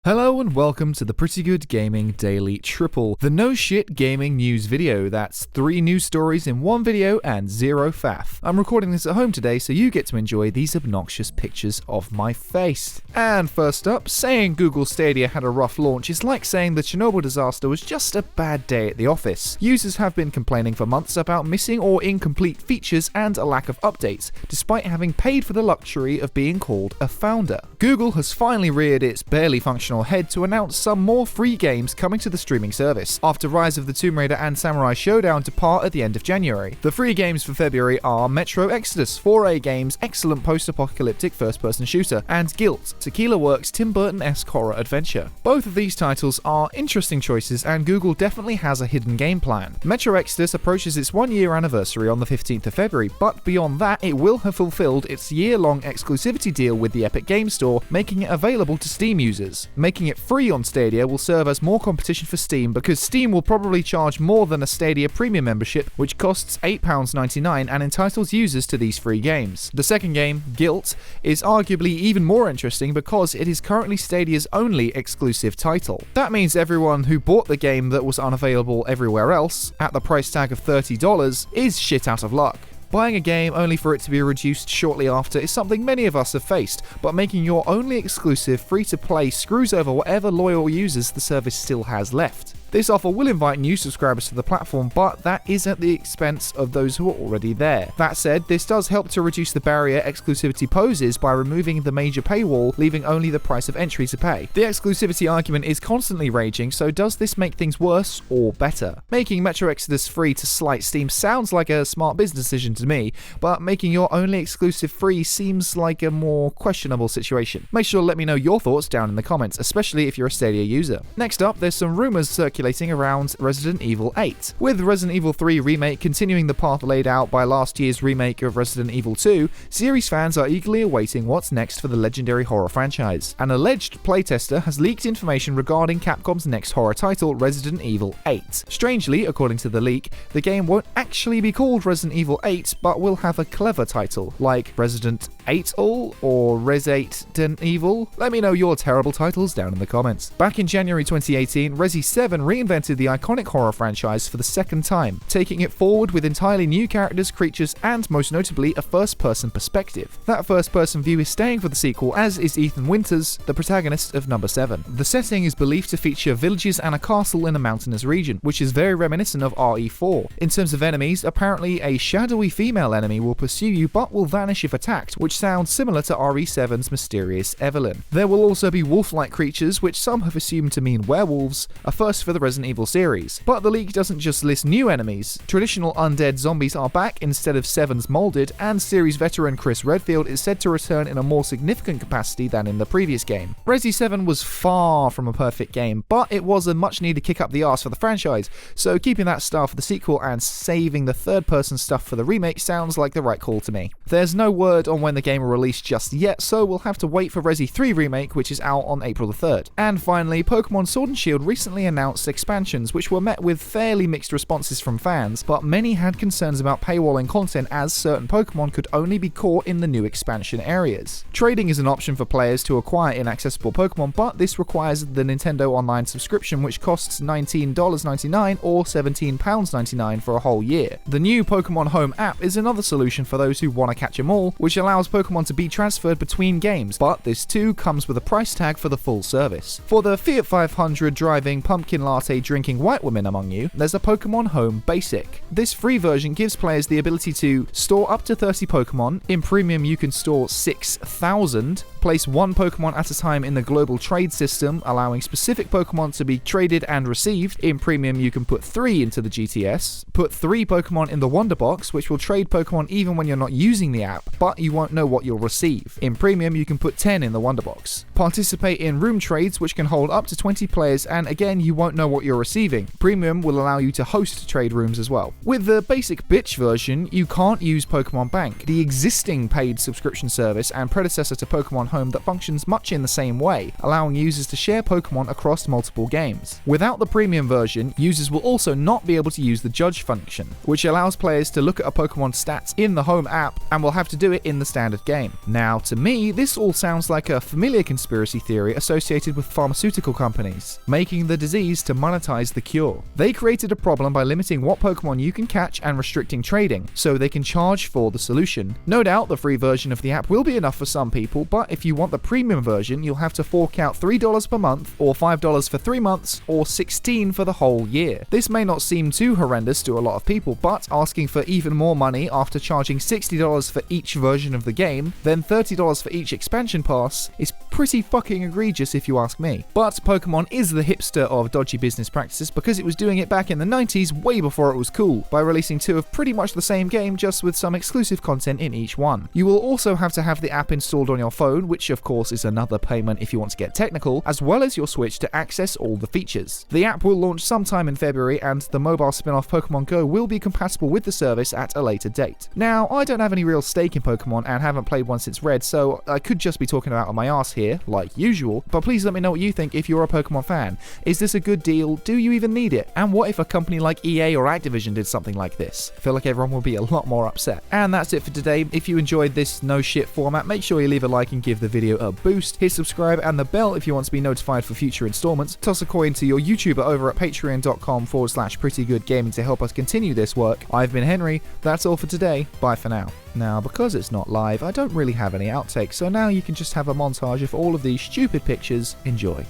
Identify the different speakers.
Speaker 1: Hello and welcome to the Pretty Good Gaming Daily Triple, the no shit gaming news video. That's 3 news stories in 1 video and 0 faff. I'm recording this at home today so you get to enjoy these obnoxious pictures of my face. And first up, saying Google StayDEA had a rough launch is like saying the Chernobyl disaster was just a bad day at the office. Users have been complaining for months about missing or incomplete features and a lack of updates, despite having paid for the luxury of being called a founder. Google has finally reared its barely functional head to announce some more free games coming to the streaming service, after Rise of the Tomb Raider and Samurai Showdown depart at the end of January. The free games for February are Metro Exodus, 4A Games' excellent post-apocalyptic first-person shooter, and Guilt, Tequila Works' Tim Burton-esque horror adventure. Both of these titles are interesting choices, and Google definitely has a hidden game plan. Metro Exodus approaches its 1-year anniversary on the 15th of February, but beyond that, it will have fulfilled its year-long exclusivity deal with the Epic Games Store, making it available to Steam users. Making it free on StayDEA will serve as more competition for Steam, because Steam will probably charge more than a StayDEA premium membership, which costs £8.99 and entitles users to these free games. The second game, Guilt, is arguably even more interesting because it is currently StayDEA's only exclusive title. That means everyone who bought the game that was unavailable everywhere else, at the price tag of $30, is shit out of luck. Buying a game only for it to be reduced shortly after is something many of us have faced, but making your only exclusive free-to-play screws over whatever loyal users the service still has left. This offer will invite new subscribers to the platform, but that is at the expense of those who are already there. That said, this does help to reduce the barrier exclusivity poses by removing the major paywall, leaving only the price of entry to pay. The exclusivity argument is constantly raging, so does this make things worse or better? Making Metro Exodus free to slight Steam sounds like a smart business decision to me, but making your only exclusive free seems like a more questionable situation. Make sure to let me know your thoughts down in the comments, especially if you're a StayDEA user. Next up, there's some rumors circulating around Resident Evil 8. With Resident Evil 3 Remake continuing the path laid out by last year's remake of Resident Evil 2, series fans are eagerly awaiting what's next for the legendary horror franchise. An alleged playtester has leaked information regarding Capcom's next horror title, Resident Evil 8. Strangely, according to the leak, the game won't actually be called Resident Evil 8, but will have a clever title, like Resident 8-all or Res8 Evil. Let me know your terrible titles down in the comments. Back in January 2018, Resi 7 reinvented the iconic horror franchise for the second time, taking it forward with entirely new characters, creatures, and most notably a first-person perspective. That first-person view is staying for the sequel, as is Ethan Winters, the protagonist of number 7. The setting is believed to feature villages and a castle in a mountainous region, which is very reminiscent of RE4. In terms of enemies, apparently a shadowy female enemy will pursue you but will vanish if attacked, which sounds similar to RE7's mysterious Evelyn. There will also be wolf-like creatures, which some have assumed to mean werewolves, a first for the Resident Evil series. But the leak doesn't just list new enemies. Traditional undead zombies are back instead of 7's molded, and series veteran Chris Redfield is said to return in a more significant capacity than in the previous game. Resi 7 was far from a perfect game, but it was a much needed kick up the arse for the franchise, so keeping that style for the sequel and saving the third-person stuff for the remake sounds like the right call to me. There's no word on when the game will release just yet, so we'll have to wait for Resi 3 Remake, which is out on April the 3rd. And finally, Pokémon Sword and Shield recently announced expansions, which were met with fairly mixed responses from fans, but many had concerns about paywalling content, as certain Pokémon could only be caught in the new expansion areas. Trading is an option for players to acquire inaccessible Pokémon, but this requires the Nintendo Online subscription, which costs $19.99 or £17.99 for a whole year. The new Pokémon Home app is another solution for those who want to catch them all, which allows Pokémon to be transferred between games, but this too comes with a price tag for the full service. For the Fiat 500 driving, pumpkin latte drinking white women among you, there's a Pokémon Home Basic. This free version gives players the ability to store up to 30 Pokémon. In Premium you can store 6,000, place 1 Pokémon at a time in the global trade system, allowing specific Pokémon to be traded and received. In Premium you can put 3 into the GTS, put 3 Pokémon in the Wonder Box, which will trade Pokémon even when you're not using the app, but you won't know what you'll receive. In Premium you can put 10 in the Wonder Box. Participate in room trades, which can hold up to 20 players, and again you won't know what you're receiving. Premium will allow you to host trade rooms as well. With the basic bitch version, you can't use Pokémon Bank, the existing paid subscription service and predecessor to Pokémon Home that functions much in the same way, allowing users to share Pokemon across multiple games. Without the premium version, users will also not be able to use the Judge function, which allows players to look at a Pokemon's stats in the Home app and will have to do it in the standard game. Now, to me, this all sounds like a familiar conspiracy theory associated with pharmaceutical companies, making the disease to monetize the cure. They created a problem by limiting what Pokemon you can catch and restricting trading, so they can charge for the solution. No doubt the free version of the app will be enough for some people, but if you want the premium version, you'll have to fork out $3 per month, or $5 for 3 months, or $16 for the whole year. This may not seem too horrendous to a lot of people, but asking for even more money after charging $60 for each version of the game, then $30 for each expansion pass, is pretty fucking egregious if you ask me. But Pokemon is the hipster of dodgy business practices because it was doing it back in the 90s way before it was cool, by releasing 2 of pretty much the same game just with some exclusive content in each one. You will also have to have the app installed on your phone, which of course is another payment if you want to get technical, as well as your Switch to access all the features. The app will launch sometime in February, and the mobile spin-off Pokemon Go will be compatible with the service at a later date. Now, I don't have any real stake in Pokemon and haven't played one since Red, so I could just be talking about on my ass here, like usual, but please let me know what you think if you're a Pokemon fan. Is this a good deal? Do you even need it? And what if a company like EA or Activision did something like this? I feel like everyone will be a lot more upset. And that's it for today. If you enjoyed this no shit format, make sure you leave a like and give the video a boost. Hit subscribe and the bell if you want to be notified for future installments. Toss a coin to your YouTuber over at patreon.com/prettygoodgaming to help us continue this work. I've been Henry. That's all for today. Bye for now. Now, because it's not live, I don't really have any outtakes, so now you can just have a montage of all of these stupid pictures. Enjoy.